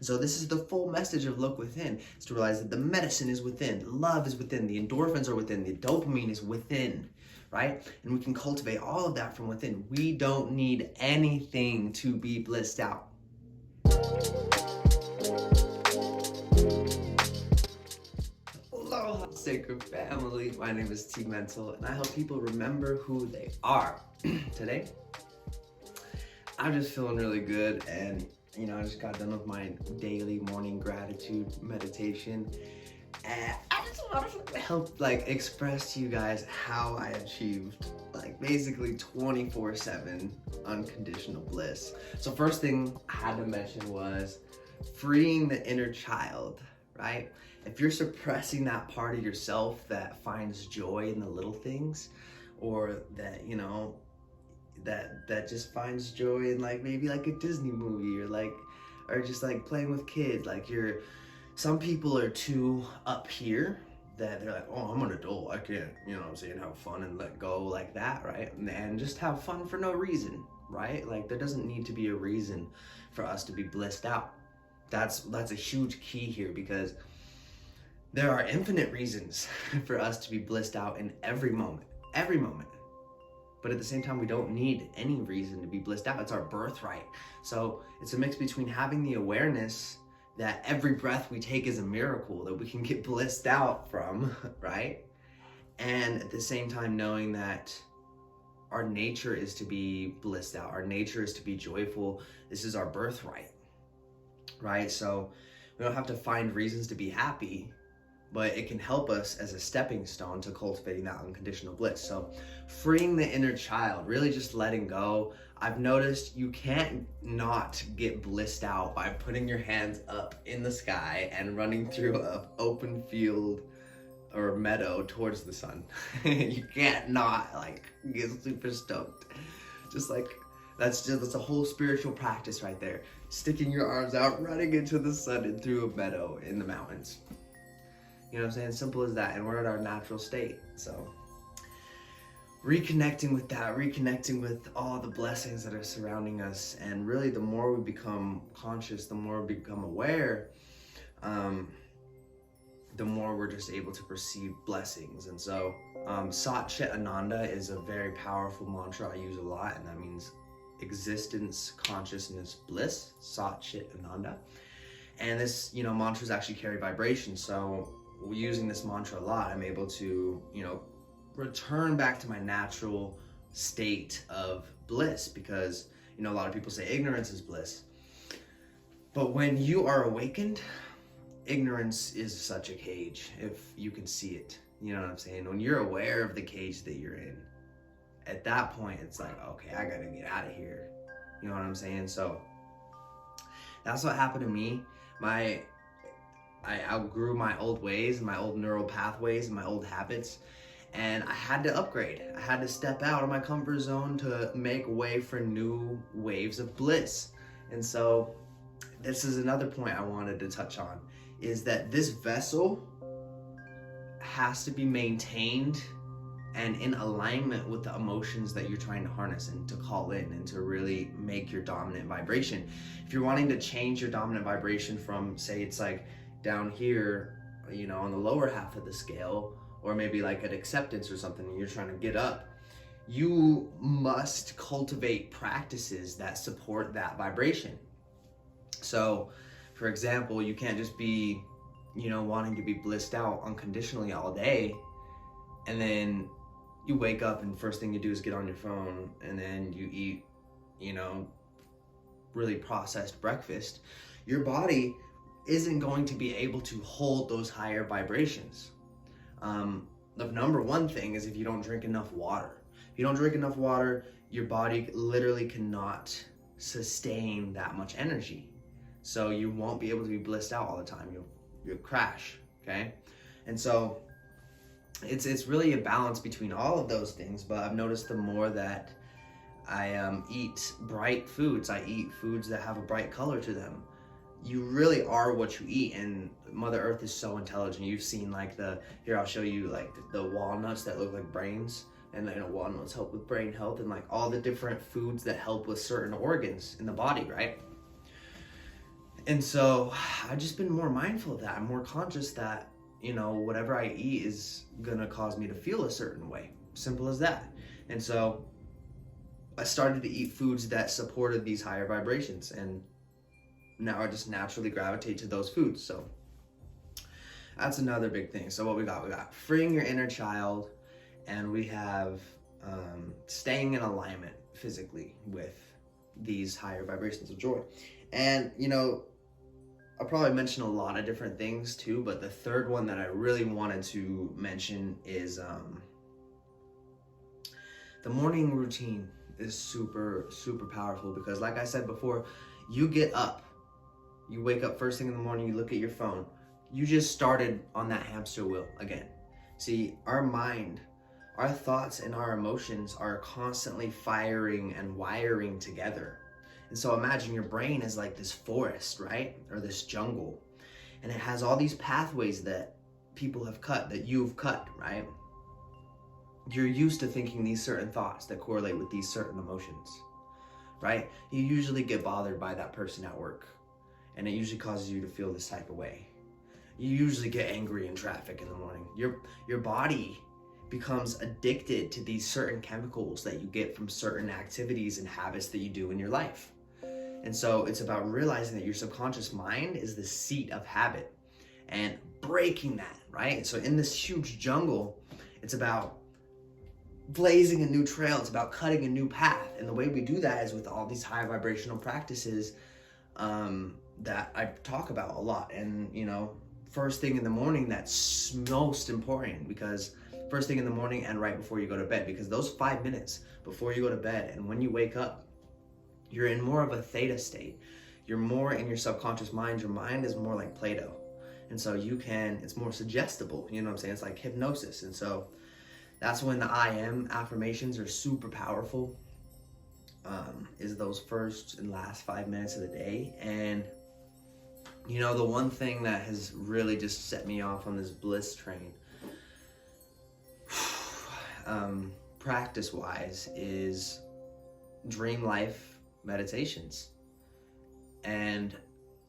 So this is the full message of Look Within, is to realize that the medicine is within, love is within, the endorphins are within, the dopamine is within, right? And we can cultivate all of that from within. We don't need anything to be blissed out. Aloha, sacred family. My name is T Mental, and I help people remember who they are. Today, I'm just feeling really good, and I just got done with my daily morning gratitude meditation, and I just want to help express to you guys how I achieved basically 24/7 unconditional bliss. So first thing I had to mention was freeing the inner child, right? If you're suppressing that part of yourself that finds joy in the little things, or that that just finds joy in maybe a Disney movie, or just playing with kids, some people are too up here that they're like, oh, I'm an adult, I can't, have fun and let go like that, right? And just have fun for no reason, right? There doesn't need to be a reason for us to be blissed out. That's a huge key here, because there are infinite reasons for us to be blissed out in every moment. But at the same time, we don't need any reason to be blissed out. It's our birthright. So it's a mix between having the awareness that every breath we take is a miracle that we can get blissed out from, right? And at the same time, knowing that our nature is to be blissed out. Our nature is to be joyful. This is our birthright, right? So we don't have to find reasons to be happy, but it can help us as a stepping stone to cultivating that unconditional bliss. So freeing the inner child, really just letting go. I've noticed you can't not get blissed out by putting your hands up in the sky and running through an open field or meadow towards the sun. You can't not get super stoked. That's a whole spiritual practice right there. Sticking your arms out, running into the sun and through a meadow in the mountains. You know what I'm saying? Simple as that. And we're at our natural state. So reconnecting with that, reconnecting with all the blessings that are surrounding us. And really, the more we become conscious, the more we become aware, the more we're just able to perceive blessings. And so Sat Chit Ananda is a very powerful mantra I use a lot. And that means existence, consciousness, bliss. Sat Chit Ananda. And this, mantras actually carry vibration. So using this mantra a lot, I'm able to, return back to my natural state of bliss, because, a lot of people say ignorance is bliss. But when you are awakened, ignorance is such a cage, if you can see it. You know what I'm saying? When you're aware of the cage that you're in, at that point, it's like, okay, I gotta get out of here. You know what I'm saying? So that's what happened to me. I outgrew my old ways and my old neural pathways and my old habits, and I had to upgrade. I had to step out of my comfort zone to make way for new waves of bliss. And so this is another point I wanted to touch on, is that this vessel has to be maintained and in alignment with the emotions that you're trying to harness and to call in and to really make your dominant vibration. If you're wanting to change your dominant vibration from, say, it's down here, on the lower half of the scale, or maybe at acceptance or something, and you're trying to get up, you must cultivate practices that support that vibration. So, for example, you can't just be, wanting to be blissed out unconditionally all day, and then you wake up and first thing you do is get on your phone, and then you eat, really processed breakfast. Your body isn't going to be able to hold those higher vibrations. The number one thing is if you don't drink enough water. If you don't drink enough water, your body literally cannot sustain that much energy. So you won't be able to be blissed out all the time. You'll crash, okay? And so it's really a balance between all of those things, but I've noticed the more that I eat bright foods, I eat foods that have a bright color to them, you really are what you eat. And Mother Earth is so intelligent. You've seen here I'll show you the walnuts that look like brains, and walnuts help with brain health, and all the different foods that help with certain organs in the body, right? And so I've just been more mindful of that. I'm more conscious that, whatever I eat is gonna cause me to feel a certain way. Simple as that. And so I started to eat foods that supported these higher vibrations, and now I just naturally gravitate to those foods. So that's another big thing. So what we got freeing your inner child, and we have staying in alignment physically with these higher vibrations of joy. And I'll probably mention a lot of different things too, but the third one that I really wanted to mention is the morning routine is super, super powerful, because like I said before, you get up, you wake up first thing in the morning, you look at your phone, you just started on that hamster wheel again. See, our mind, our thoughts and our emotions are constantly firing and wiring together. And so imagine your brain is like this forest, right? Or this jungle. And it has all these pathways that people have cut, that you've cut, right? You're used to thinking these certain thoughts that correlate with these certain emotions, right? You usually get bothered by that person at work, and it usually causes you to feel this type of way. You usually get angry in traffic in the morning. Your body becomes addicted to these certain chemicals that you get from certain activities and habits that you do in your life. And so it's about realizing that your subconscious mind is the seat of habit and breaking that, right? So in this huge jungle, it's about blazing a new trail. It's about cutting a new path. And the way we do that is with all these high vibrational practices that I talk about a lot. And, first thing in the morning, that's most important, because first thing in the morning and right before you go to bed, because those 5 minutes before you go to bed and when you wake up, you're in more of a theta state. You're more in your subconscious mind. Your mind is more like Play-Doh. And so it's more suggestible. You know what I'm saying? It's like hypnosis. And so that's when the I am affirmations are super powerful, is those first and last 5 minutes of the day. And, the one thing that has really just set me off on this bliss train, practice-wise, is dream life meditations. And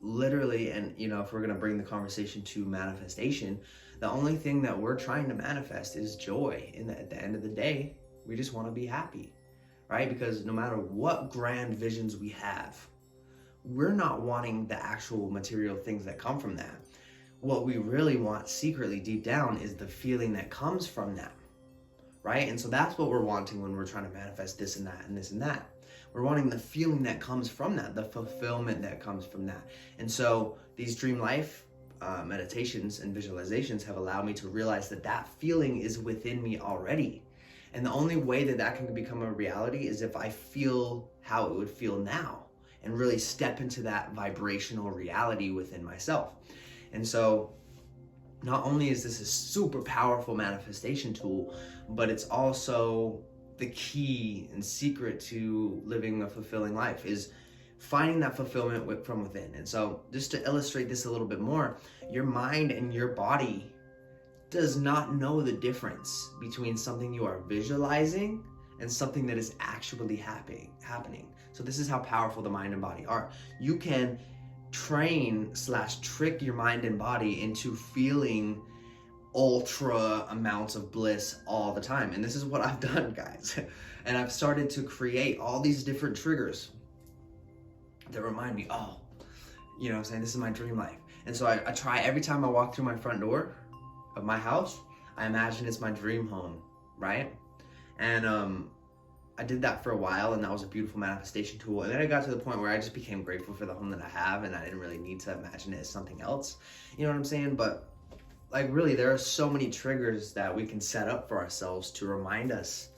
literally, and if we're going to bring the conversation to manifestation, the only thing that we're trying to manifest is joy. And at the end of the day, we just want to be happy, right? Because no matter what grand visions we have, we're not wanting the actual material things that come from that. What we really want secretly deep down is the feeling that comes from that, right? And so that's what we're wanting when we're trying to manifest this and that and this and that. We're wanting the feeling that comes from that, the fulfillment that comes from that. And so these dream life meditations and visualizations have allowed me to realize that feeling is within me already. And the only way that can become a reality is if I feel how it would feel now and really step into that vibrational reality within myself. And so not only is this a super powerful manifestation tool, but it's also the key and secret to living a fulfilling life, is finding that fulfillment from within. And so just to illustrate this a little bit more, your mind and your body does not know the difference between something you are visualizing and something that is actually happening. So this is how powerful the mind and body are. You can train/trick your mind and body into feeling ultra amounts of bliss all the time. And this is what I've done, guys. And I've started to create all these different triggers that remind me, this is my dream life. And so I try every time I walk through my front door of my house, I imagine it's my dream home, right? And I did that for a while, and that was a beautiful manifestation tool. And then I got to the point where I just became grateful for the home that I have, and I didn't really need to imagine it as something else. You know what I'm saying? But really, there are so many triggers that we can set up for ourselves to remind us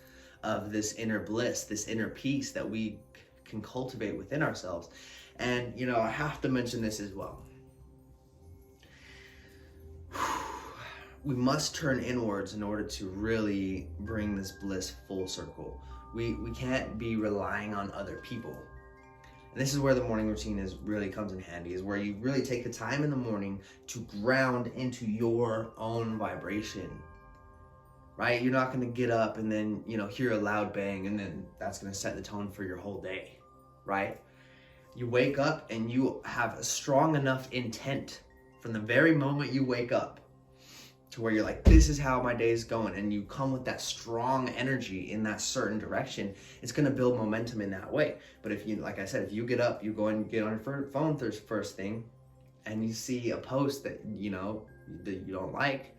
of this inner bliss, this inner peace that we can cultivate within ourselves. And, I have to mention this as well. We must turn inwards in order to really bring this bliss full circle. We can't be relying on other people. And this is where the morning routine really comes in handy, is where you really take the time in the morning to ground into your own vibration, right? You're not going to get up and then, hear a loud bang and then that's going to set the tone for your whole day, right? You wake up and you have a strong enough intent from the very moment you wake up to where you're like, this is how my day is going, and you come with that strong energy in that certain direction, it's going to build momentum in that way. But if you, like I said, if you get up, you go and get on your phone first thing, and you see a post that you don't like,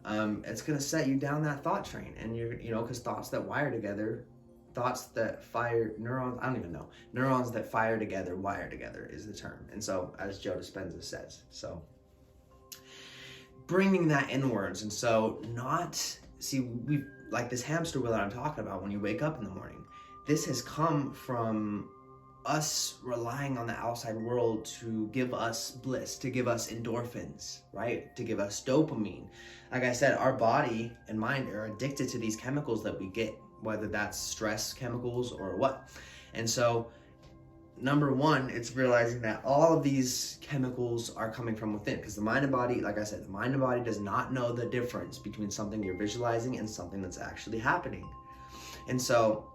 it's going to set you down that thought train. And because thoughts that wire together, thoughts that fire neurons, I don't even know, neurons that fire together wire together is the term. And so, as Joe Dispenza says, so bringing that inwards. And so we like this hamster wheel that I'm talking about. When you wake up in the morning, this has come from us relying on the outside world to give us bliss, to give us endorphins, right? To give us dopamine. Like I said, our body and mind are addicted to these chemicals that we get, whether that's stress chemicals or what. And so number one, it's realizing that all of these chemicals are coming from within, because the mind and body, like I said, the mind and body does not know the difference between something you're visualizing and something that's actually happening. And so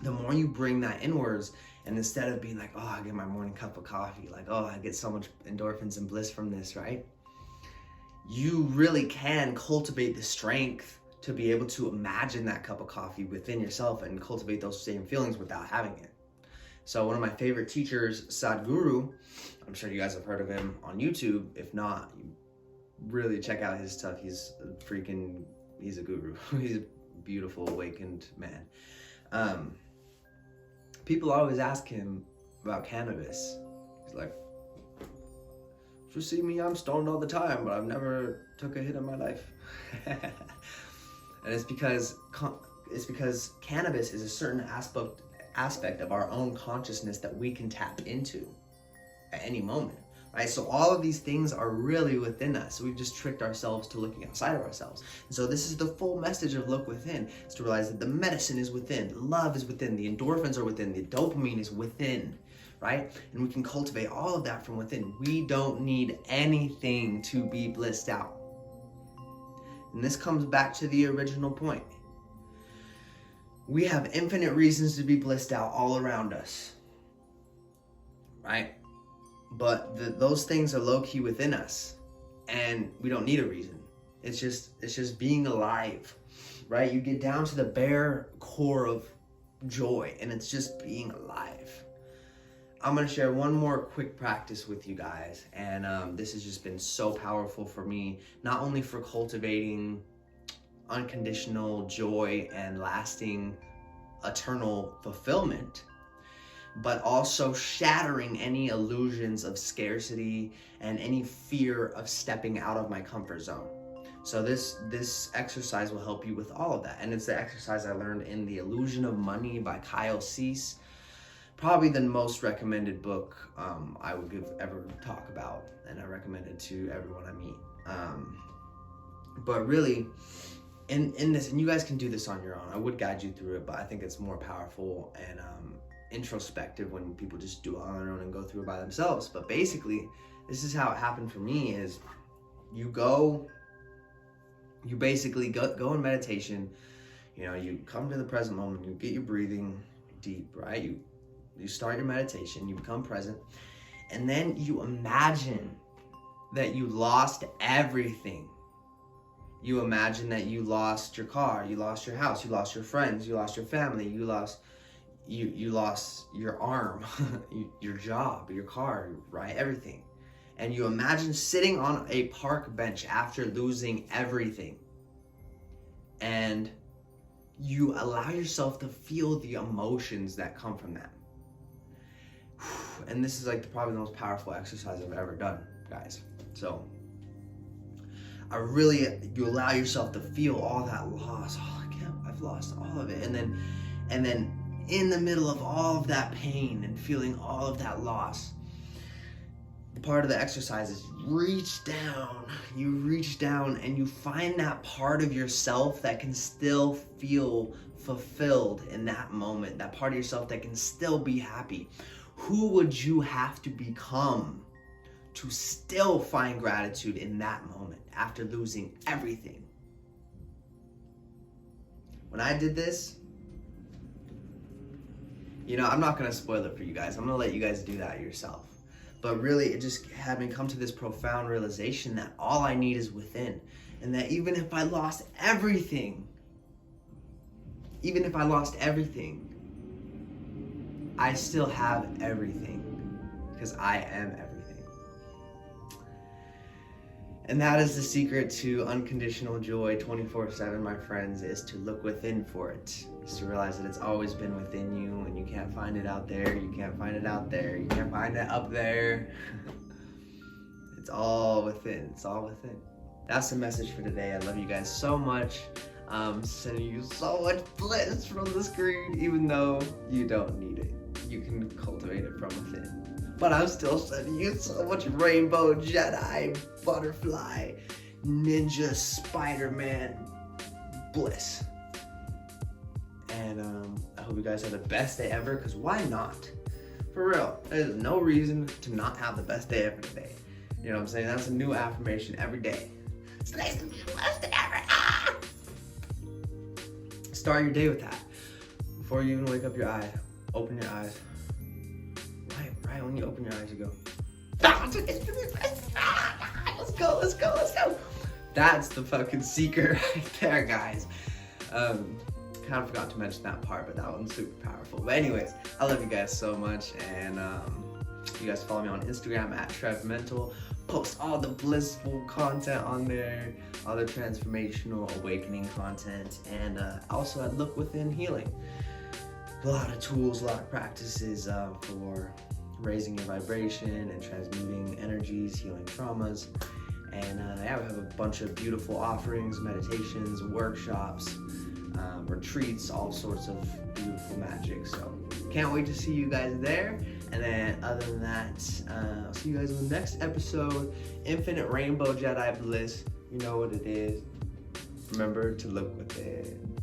the more you bring that inwards, and instead of being like, oh, I get my morning cup of coffee, like, oh, I get so much endorphins and bliss from this, right? You really can cultivate the strength to be able to imagine that cup of coffee within yourself and cultivate those same feelings without having it. So one of my favorite teachers, Sadhguru, I'm sure you guys have heard of him on YouTube. If not, you really check out his stuff. He's a guru. He's a beautiful awakened man. People always ask him about cannabis. He's like, if you see me, I'm stoned all the time, but I've never took a hit in my life. And it's because cannabis is a certain aspect of our own consciousness that we can tap into at any moment, right? So all of these things are really within us. We've just tricked ourselves to looking outside of ourselves. And so this is the full message of Look Within, is to realize that the medicine is within, love is within, the endorphins are within, the dopamine is within, right? And we can cultivate all of that from within. We don't need anything to be blissed out. And this comes back to the original point. We have infinite reasons to be blissed out all around us, right? But those things are low-key within us, and we don't need a reason. It's just being alive, right? You get down to the bare core of joy, and it's just being alive. I'm going to share one more quick practice with you guys, and this has just been so powerful for me, not only for cultivating unconditional joy and lasting eternal fulfillment, but also shattering any illusions of scarcity and any fear of stepping out of my comfort zone. So this exercise will help you with all of that. And it's the exercise I learned in The Illusion of Money by Kyle Cease. Probably the most recommended book I would ever talk about, and I recommend it to everyone I meet. But really, in this, and you guys can do this on your own. I would guide you through it, but I think it's more powerful and introspective when people just do it on their own and go through it by themselves. But basically, this is how it happened for me: is you basically go in meditation. You come to the present moment. You get your breathing deep, right? You start your meditation. You become present, and then you imagine that you lost everything. You imagine that you lost your car, you lost your house, you lost your friends, you lost your family, you lost your arm, your job, your car, right? Everything. And you imagine sitting on a park bench after losing everything. And you allow yourself to feel the emotions that come from that. And this is probably the most powerful exercise I've ever done, guys. So you allow yourself to feel all that loss. Oh, I've lost all of it. And then in the middle of all of that pain and feeling all of that loss, the part of the exercise is you reach down and you find that part of yourself that can still feel fulfilled in that moment, that part of yourself that can still be happy. Who would you have to become to still find gratitude in that moment after losing everything? When I did this, You know, I'm not gonna spoil it for you guys. I'm gonna let you guys do that yourself. But really, it just had me come to this profound realization that all I need is within. And that even if I lost everything, I still have everything, because I am everything. And that is the secret to unconditional joy 24/7, my friends, is to look within for it. Is to realize that it's always been within you, and you can't find it out there, you can't find it out there, you can't find it up there. It's all within, it's all within. That's the message for today. I love you guys so much. Sending you so much bliss from the screen, even though you don't need it. You can cultivate it from within. But I'm still sending you so much rainbow, Jedi, butterfly, ninja, Spider-Man bliss. And I hope you guys have the best day ever, because why not? For real, there's no reason to not have the best day ever today. You know what I'm saying? That's a new affirmation every day. Today's the best day ever. Ah! Start your day with that. Before you even wake up your eye, open your eyes. Right when you open your eyes, you go, let's go, let's go, let's go. That's the fucking secret right there, guys. Kind of forgot to mention that part, but that one's super powerful. But anyways, I love you guys so much, and you guys follow me on Instagram at TrevMental. Post all the blissful content on there, all the transformational awakening content, and also at Look Within Healing. A lot of tools, a lot of practices for raising your vibration and transmuting energies, healing traumas. And yeah, we have a bunch of beautiful offerings, meditations, workshops, retreats, all sorts of beautiful magic. So can't wait to see you guys there. And then other than that, I'll see you guys in the next episode. Infinite Rainbow Jedi Bliss. You know what it is. Remember to look within.